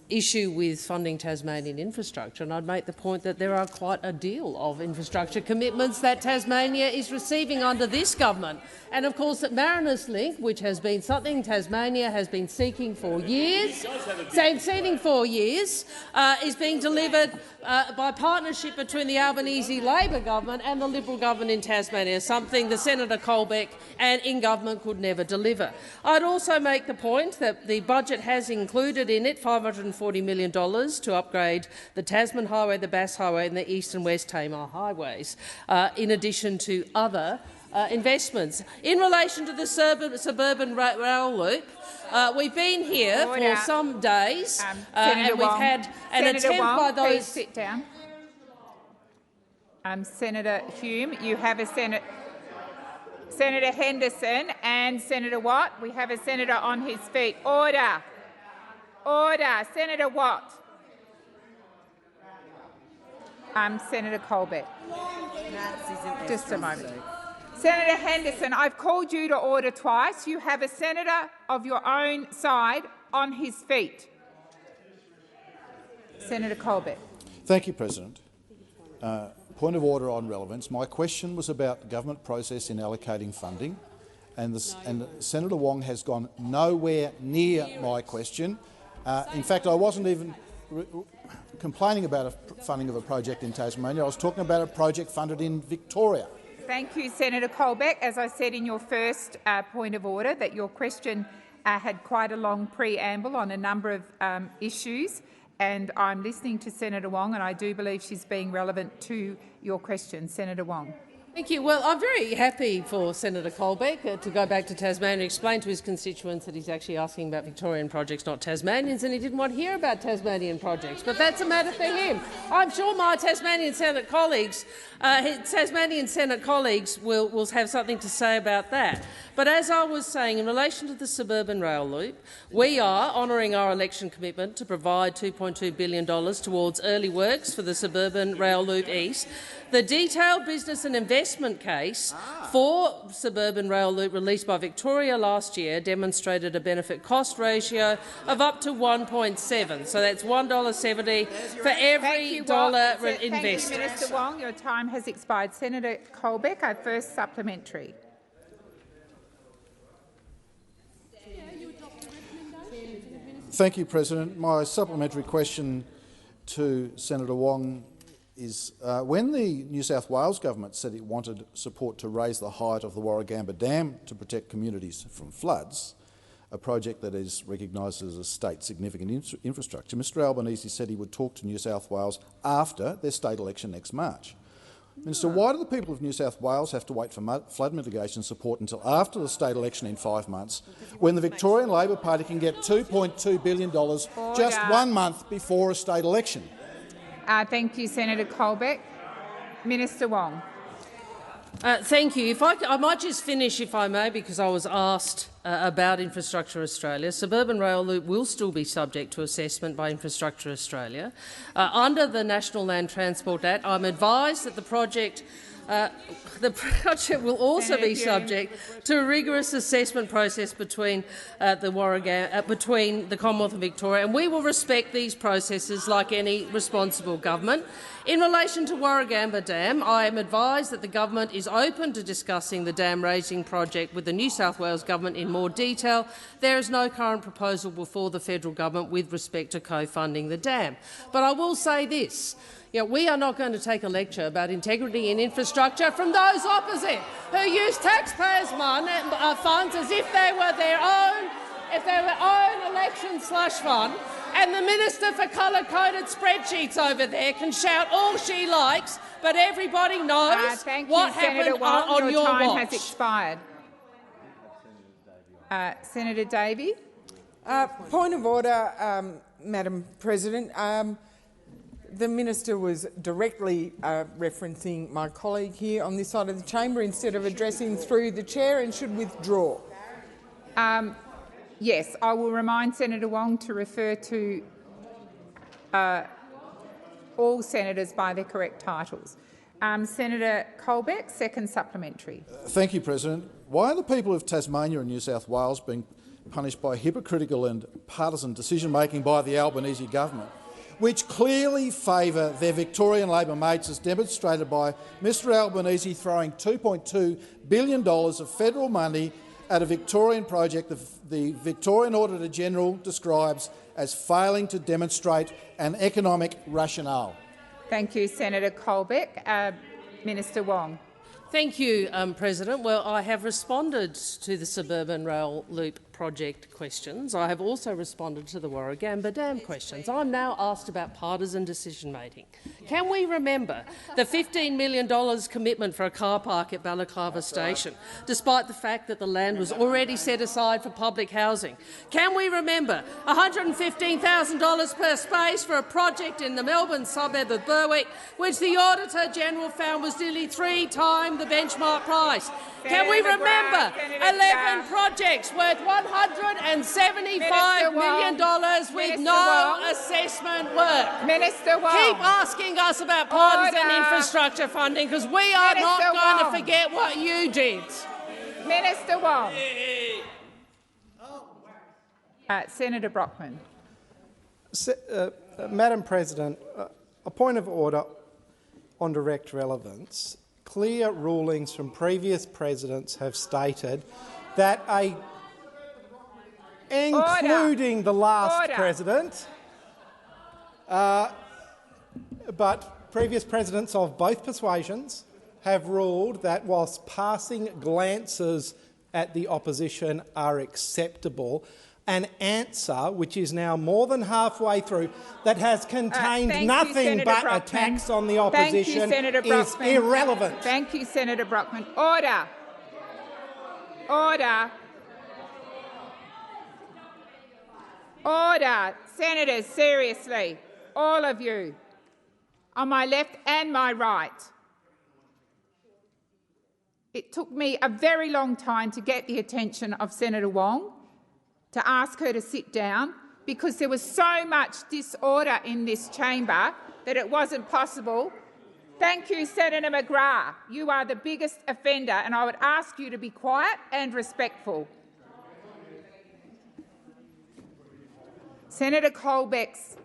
issue with funding Tasmanian infrastructure, and I'd make the point that there are quite a deal of infrastructure commitments that Tasmania is receiving under this government. And of course that Marinus Link, which has been something Tasmania has been seeking for years, is being delivered by partnership between the Albanese Labor government and the Liberal government in Tasmania, something the Senator Colbeck and in government could never deliver. I'd also make the point that the budget has included in it $540 million to upgrade the Tasman Highway, the Bass Highway and the East and West Tamar highways, in addition to other investments. In relation to the suburban rail loop, we've been here for some days and we've had an attempt by those— please sit down. Senator Hume, you have a Senator Henderson and Senator Watt. We have a senator on his feet. Order. Order. Senator Watt. Senator Colbeck. Just a moment. Senator Henderson, I've called you to order twice. You have a senator of your own side on his feet. Senator Colbeck. Thank you, President. Point of order on relevance. My question was about the government process in allocating funding, and Senator Wong has gone nowhere near my question. In fact, I wasn't even complaining about funding of a project in Tasmania. I was talking about a project funded in Victoria. Thank you, Senator Colbeck. As I said in your first point of order, that your question had quite a long preamble on a number of issues, and I'm listening to Senator Wong, and I do believe she's being relevant to your question. Senator Wong. Thank you. Well, I'm very happy for Senator Colbeck to go back to Tasmania and explain to his constituents that he's actually asking about Victorian projects, not Tasmanians, and he didn't want to hear about Tasmanian projects. But that's a matter for him. I'm sure my Tasmanian Senate colleagues will have something to say about that. But as I was saying, in relation to the suburban rail loop, we are honouring our election commitment to provide $2.2 billion towards early works for the suburban rail loop east. The detailed business and investment case for suburban rail loop released by Victoria last year demonstrated a benefit-cost ratio of up to 1.7. So that's $1.70 for every dollar invested. Thank you, Minister Wong. Your time has expired. Senator Colbeck, our first supplementary. Thank you, President. My supplementary question to Senator Wong is, when the New South Wales government said it wanted support to raise the height of the Warragamba Dam to protect communities from floods, a project that is recognised as a state significant infrastructure, Mr Albanese said he would talk to New South Wales after their state election next March. Minister, why do the people of New South Wales have to wait for flood mitigation support until after the state election in 5 months, when the Victorian Labor Party can get $2.2 billion just 1 month before a state election? Thank you, Senator Colbeck. Minister Wong. Thank you. I might just finish, if I may, because I was asked about Infrastructure Australia. Suburban rail loop will still be subject to assessment by Infrastructure Australia. Under the National Land Transport Act, I'm advised that the project will also be subject to a rigorous assessment process between the Commonwealth and Victoria, and we will respect these processes like any responsible government. In relation to Warragamba Dam, I am advised that the government is open to discussing the dam raising project with the New South Wales government in more detail. There is no current proposal before the federal government with respect to co-funding the dam. But I will say this. We are not going to take a lecture about integrity in infrastructure from those opposite who use taxpayers' funds as if they were their own election slush fund. And the Minister for colour-coded spreadsheets over there can shout all she likes, but everybody knows what happened on your watch. Your time has expired. Senator Davey. Point of order, Madam President. The minister was directly referencing my colleague here on this side of the chamber instead of addressing through the chair, and should withdraw. Yes, I will remind Senator Wong to refer to all senators by their correct titles. Senator Colbeck, second supplementary. Thank you, President. Why are the people of Tasmania and New South Wales being punished by hypocritical and partisan decision-making by the Albanese government, which clearly favour their Victorian Labor mates, as demonstrated by Mr Albanese throwing $2.2 billion of federal money at a Victorian project the Victorian Auditor-General describes as failing to demonstrate an economic rationale? Thank you, Senator Colbeck. Minister Wong. Thank you, President. Well, I have responded to the suburban rail loop project questions. I have also responded to the Warragamba Dam questions. I'm now asked about partisan decision-making. Can we remember the $15 million commitment for a car park at Balaclava Station, despite the fact that the land was already set aside for public housing? Can we remember $115,000 per space for a project in the Melbourne suburb of Berwick, which the Auditor-General found was nearly 3 times the benchmark price? Can we remember 11 projects worth $175 million with no assessment work? Minister Wong. Keep asking us about partisan infrastructure funding, because we are not going to forget what you did. Minister Wong. Senator Brockman. Madam President, a point of order on direct relevance. Clear rulings from previous presidents have stated that including the last president, but previous presidents of both persuasions have ruled that whilst passing glances at the opposition are acceptable, an answer which is now more than halfway through that has contained nothing but attacks on the opposition is irrelevant. Thank you, Senator Brockman. Order. Order. Order. Senators, seriously, all of you, on my left and my right. It took me a very long time to get the attention of Senator Wong, to ask her to sit down, because there was so much disorder in this chamber that it wasn't possible. Thank you, Senator McGrath. You are the biggest offender, and I would ask you to be quiet and respectful. Senator Colbeck's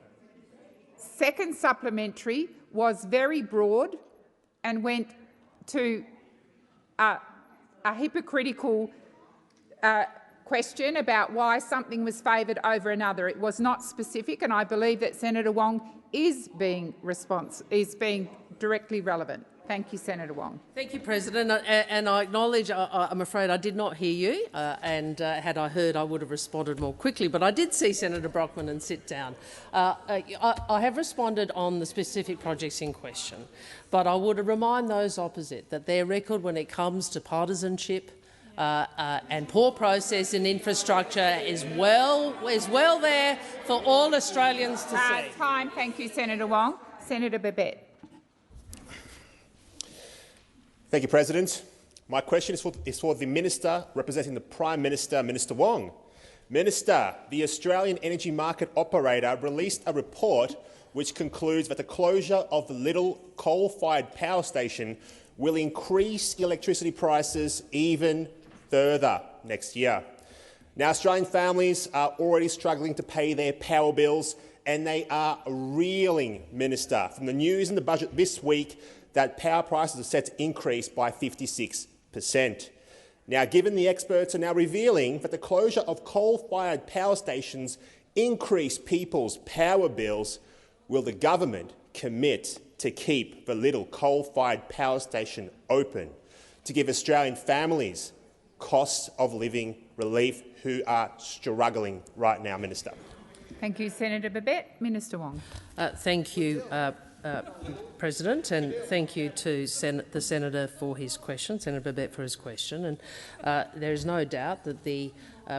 second supplementary was very broad and went to a hypocritical question about why something was favoured over another. It was not specific, and I believe that Senator Wong is being directly relevant. Thank you, Senator Wong. Thank you, President. And I acknowledge, I'm afraid I did not hear you, and had I heard, I would have responded more quickly. But I did see Senator Brockman and sit down. I have responded on the specific projects in question, but I would remind those opposite that their record when it comes to partisanship and poor process in infrastructure is well there for all Australians to see. Time. Thank you, Senator Wong. Senator Babet. Thank you, President. My question is for the Minister representing the Prime Minister, Minister Wong. Minister, the Australian Energy Market Operator released a report which concludes that the closure of the Little coal-fired power station will increase electricity prices even further next year. Now, Australian families are already struggling to pay their power bills, and they are reeling, Minister, from the news in the budget this week that power prices are set to increase by 56%. Now, given the experts are now revealing that the closure of coal-fired power stations increase people's power bills, will the government commit to keep the Little coal-fired power station open to give Australian families cost of living relief who are struggling right now, Minister? Thank you, Senator Babet. Minister Wong. Thank you, President, and thank you to the Senator for his question, Senator Babet for his question. And there is no doubt that the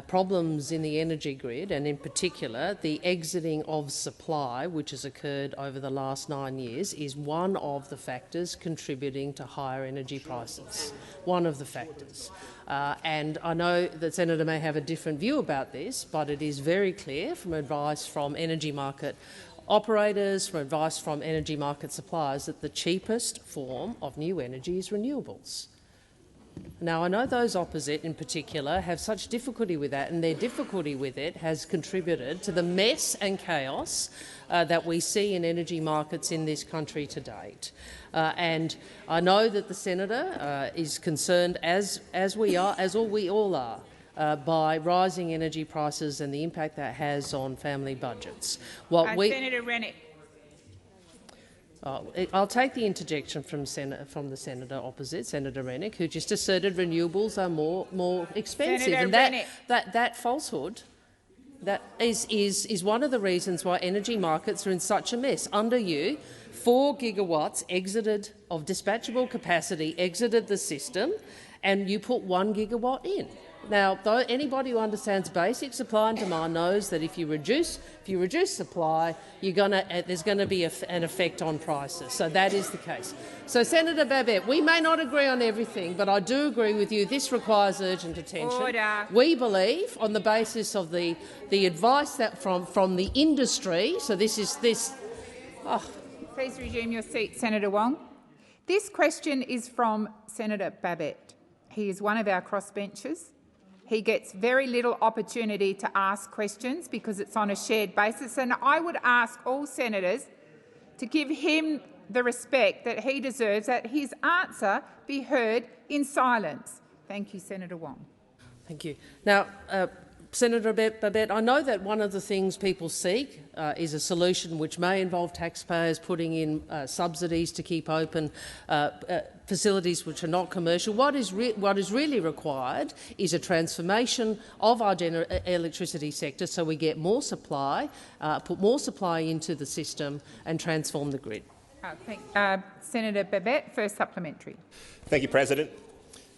problems in the energy grid, and in particular the exiting of supply which has occurred over the last 9 years, is one of the factors contributing to higher energy prices. One of the factors. And I know that Senator may have a different view about this, but it is very clear from advice from energy market operators, from advice from energy market suppliers, that the cheapest form of new energy is renewables. Now, I know those opposite in particular have such difficulty with that, and their difficulty with it has contributed to the mess and chaos that we see in energy markets in this country to date. And I know that the senator is concerned, as we all are, by rising energy prices and the impact that has on family budgets. Senator Rennick. I'll take the interjection from the senator opposite, Senator Rennick, who just asserted renewables are more expensive, Senator and that falsehood. That is one of the reasons why energy markets are in such a mess. Under you, 4 gigawatts exited of dispatchable capacity exited the system, and you put 1 gigawatt in. Now, though anybody who understands basic supply and demand knows that if you reduce supply, there's going to be an effect on prices. So that is the case. So, Senator Babet, we may not agree on everything, but I do agree with you. This requires urgent attention. Order. We believe, on the basis of the advice that from the industry. So this is this. Oh. Please resume your seat, Senator Wong. This question is from Senator Babet. He is one of our crossbenchers. He gets very little opportunity to ask questions because it's on a shared basis, and I would ask all senators to give him the respect that he deserves, that his answer be heard in silence. Thank you, Senator Wong. Thank you. Now, Senator Babet, I know that one of the things people seek is a solution which may involve taxpayers putting in subsidies to keep open facilities which are not commercial. What is really required is a transformation of our electricity sector so we get more supply, put more supply into the system and transform the grid. Senator Babet, first supplementary. Thank you, President.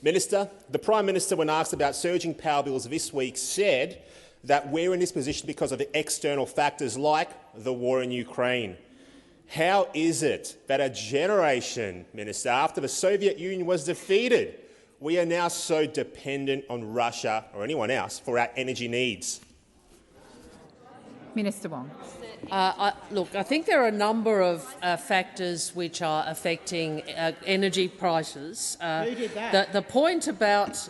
Minister, the Prime Minister, when asked about surging power bills this week, said that we're in this position because of the external factors like the war in Ukraine. How is it that a generation, Minister, after the Soviet Union was defeated, we are now so dependent on Russia or anyone else for our energy needs? Minister Wong. Look, I think there are a number of factors which are affecting energy prices. Who did that? The point about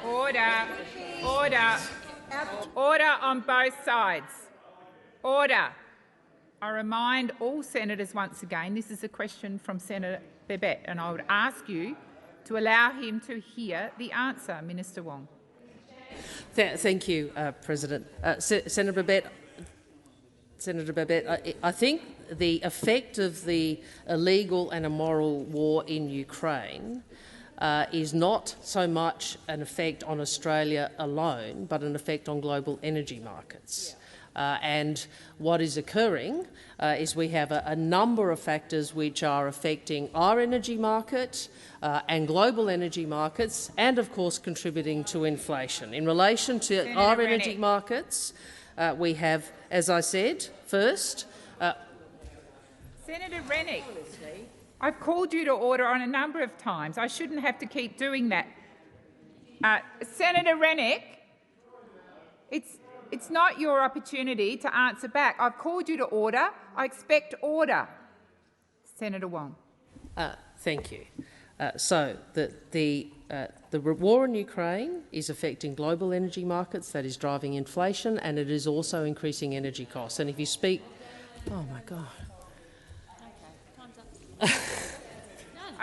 Order. Order on both sides. Order. I remind all senators once again, this is a question from Senator Babet, and I would ask you to allow him to hear the answer. Minister Wong. Thank you, President. Senator Babet, I think the effect of the illegal and immoral war in Ukraine is not so much an effect on Australia alone, but an effect on global energy markets. And what is occurring is we have a number of factors which are affecting our energy market and global energy markets and, of course, contributing to inflation. In relation to Senator our Rennick. energy markets, we have, as I said, first— Senator Rennick, I've called you to order on a number of times. I shouldn't have to keep doing that. Senator Rennick, it's not your opportunity to answer back. I've called you to order. I expect order. Senator Wong. Thank you. So the war in Ukraine is affecting global energy markets. That is driving inflation, and it is also increasing energy costs. And if you speak— oh my God.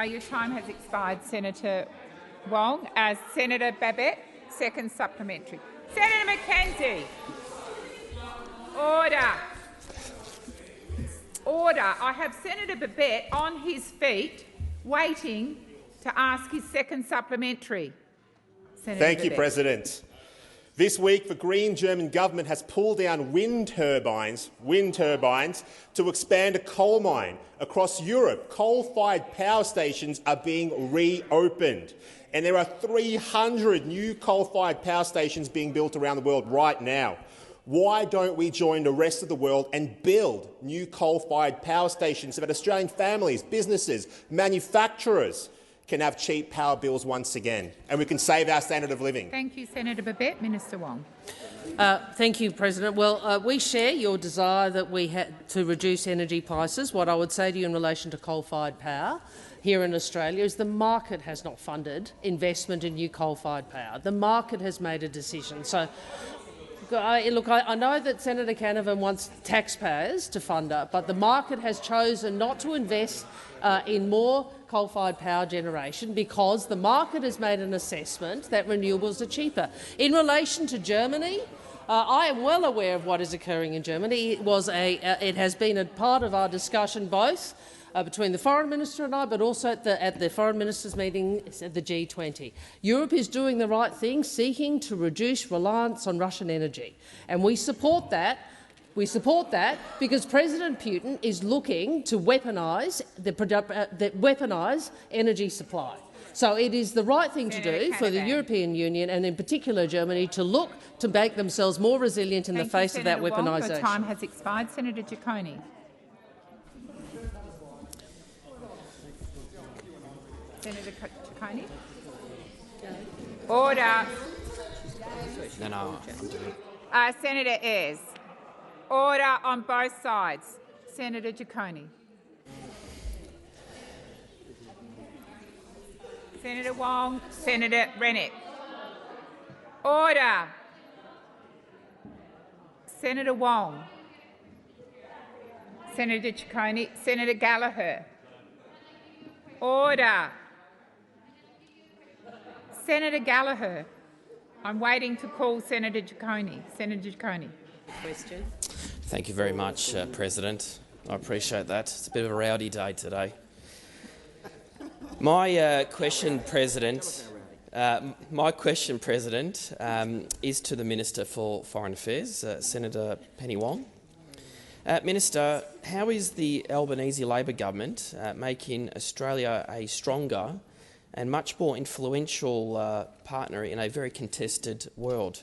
Your time has expired, Senator Wong. Senator Babet, second supplementary. Senator McKenzie. Order. Order. I have Senator Babet on his feet waiting to ask his second supplementary. Senator Thank you, Babet. President. This week, the Green German government has pulled down wind turbines to expand a coal mine. Across Europe, coal-fired power stations are being reopened, and there are 300 new coal-fired power stations being built around the world right now. Why don't we join the rest of the world and build new coal-fired power stations so that Australian families, businesses, manufacturers can have cheap power bills once again, and we can save our standard of living? Thank you, Senator Babet. Minister Wong. Thank you, President. Well, we share your desire that we had to reduce energy prices. What I would say to you in relation to coal-fired power here in Australia is the market has not funded investment in new coal-fired power. The market has made a decision. So, look, I know that Senator Canavan wants taxpayers to fund it, but the market has chosen not to invest in more coal-fired power generation because the market has made an assessment that renewables are cheaper. In relation to Germany, I am well aware of what is occurring in Germany. It has been a part of our discussion both between the Foreign Minister and I, but also at the Foreign Ministers' meeting at the G20. Europe is doing the right thing, seeking to reduce reliance on Russian energy, and we support that. We support that because President Putin is looking to weaponise energy supply. So it is the right thing to do for the European Union, and in particular Germany, to look to make themselves more resilient in the face of that weaponisation. Your time has expired. Senator Ciccone. Senator Ciccone. Order. No. Senator Ayres. Order on both sides. Senator Ciccone. Senator Wong. Senator Rennick. Order. Senator Wong. Senator Ciccone. Senator Gallagher. Order. Senator Gallagher. I'm waiting to call Senator Ciccone. Senator Ciccone. Question. Thank you very much, President. I appreciate that. It's a bit of a rowdy day today. My question, President, is to the Minister for Foreign Affairs, Senator Penny Wong. Minister, how is the Albanese Labor government making Australia a stronger and much more influential partner in a very contested world,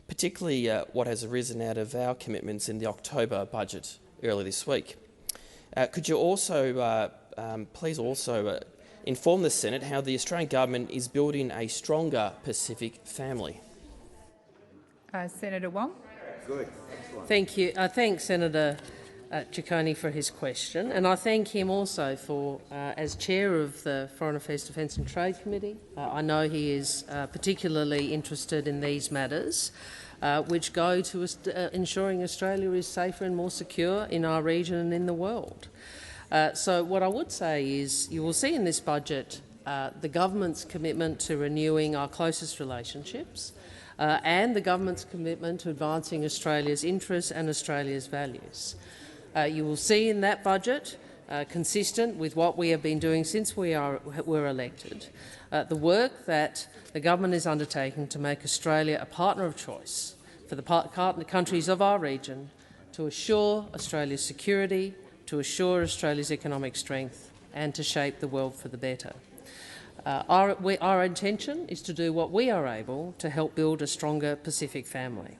particularly what has arisen out of our commitments in the October budget earlier this week? Could you also please also inform the Senate how the Australian government is building a stronger Pacific family? Senator Wong. Good. Thank you. I thank Senator Ciccone for his question, and I thank him also for, as chair of the Foreign Affairs, Defence and Trade Committee, I know he is particularly interested in these matters, which go to ensuring Australia is safer and more secure in our region and in the world. So what I would say is you will see in this budget the government's commitment to renewing our closest relationships and the government's commitment to advancing Australia's interests and Australia's values. You will see in that budget, consistent with what we have been doing since we were elected, the work that the government is undertaking to make Australia a partner of choice for the countries of our region to assure Australia's security, to assure Australia's economic strength and to shape the world for the better. Our intention is to do what we are able to help build a stronger Pacific family.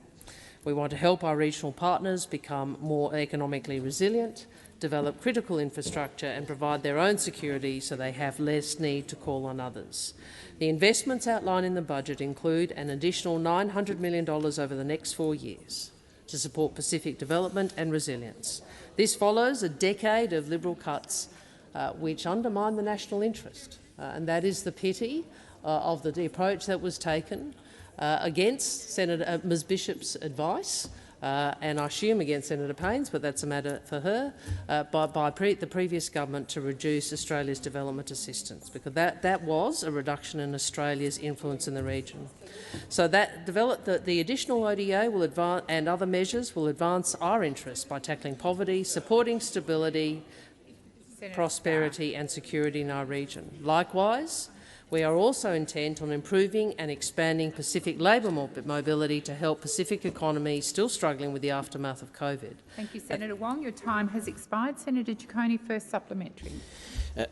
We want to help our regional partners become more economically resilient, develop critical infrastructure and provide their own security so they have less need to call on others. The investments outlined in the budget include an additional $900 million over the next 4 years to support Pacific development and resilience. This follows a decade of Liberal cuts which undermine the national interest, and that is the pity of the approach that was taken against Senator Ms Bishop's advice, and I assume against Senator Payne's, but that's a matter for her, by the previous government to reduce Australia's development assistance, because that was a reduction in Australia's influence in the region. So that the additional ODA will advance, and other measures will advance our interests by tackling poverty, supporting stability, prosperity and security in our region. Likewise, we are also intent on improving and expanding Pacific labour mobility to help Pacific economies still struggling with the aftermath of COVID. Thank you, Senator Wong. Your time has expired. Senator Ciccone, first supplementary.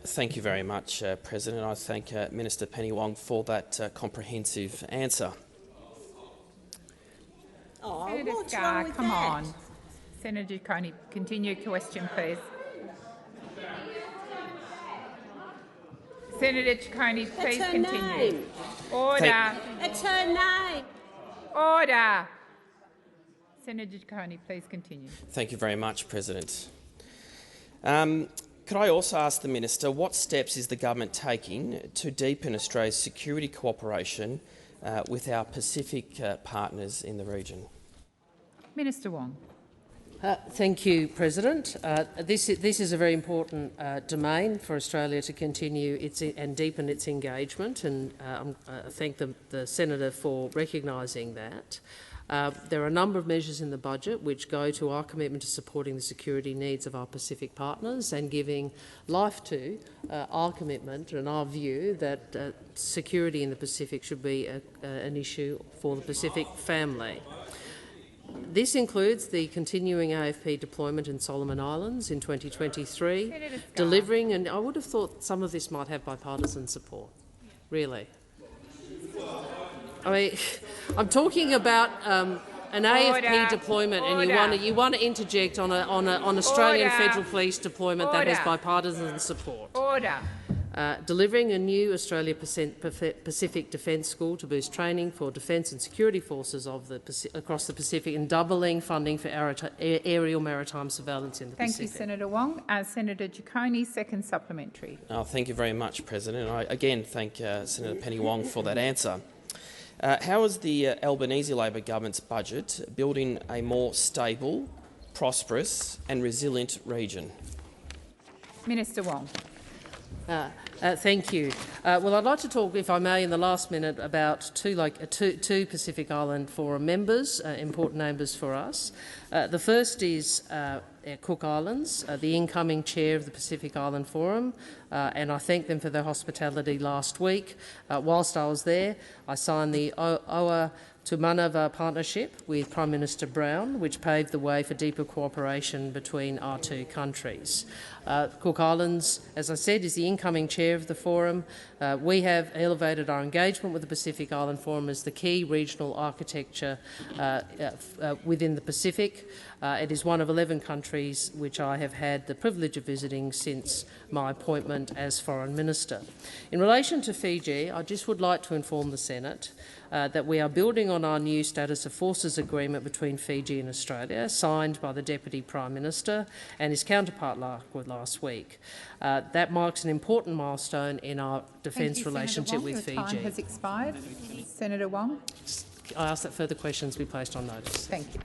Thank you very much, President. I thank Minister Penny Wong for that comprehensive answer. Oh, Senator Scarr, come on. Senator Ciccone, continue your question, please. Senator Ciccone, please continue. Name. Order. It's her name. Order. Senator Ciccone, please continue. Thank you very much, President. Could I also ask the Minister what steps is the government taking to deepen Australia's security cooperation with our Pacific partners in the region? Minister Wong. Thank you, President. This is a very important domain for Australia to continue and deepen its engagement, and I thank the Senator for recognising that. There are a number of measures in the budget which go to our commitment to supporting the security needs of our Pacific partners and giving life to our commitment and our view that security in the Pacific should be an issue for the Pacific family. This includes the continuing AFP deployment in Solomon Islands in 2023, delivering, and I would have thought some of this might have bipartisan support, really. I mean, I'm talking about an AFP deployment, and you want to interject on an Australian Federal Police deployment that has bipartisan support. Delivering a new Australia Pacific Defence School to boost training for defence and security forces across the Pacific, and doubling funding for aerial maritime surveillance in the Pacific. Thank you, Senator Wong. Senator Ciccone, second supplementary. Thank you very much, President. I again thank Senator Penny Wong for that answer. How is the Albanese Labor government's budget building a more stable, prosperous and resilient region? Minister Wong. Thank you. Well, I'd like to talk, if I may, in the last minute about two Pacific Island Forum members, important members for us. The first is Cook Islands, the incoming chair of the Pacific Island Forum, and I thank them for their hospitality last week. Whilst I was there, I signed the Oa Tumanava partnership with Prime Minister Brown, which paved the way for deeper cooperation between our two countries. Cook Islands, as I said, is the incoming chair of the forum. We have elevated our engagement with the Pacific Island Forum as the key regional architecture within the Pacific. It is one of 11 countries which I have had the privilege of visiting since my appointment as Foreign Minister. In relation to Fiji, I just would like to inform the Senate that we are building on our new Status of Forces agreement between Fiji and Australia, signed by the Deputy Prime Minister and his counterpart last week. That marks an important milestone in our defence relationship with Fiji. Your time has expired. Senator Wong. I ask that further questions be placed on notice. Thank you.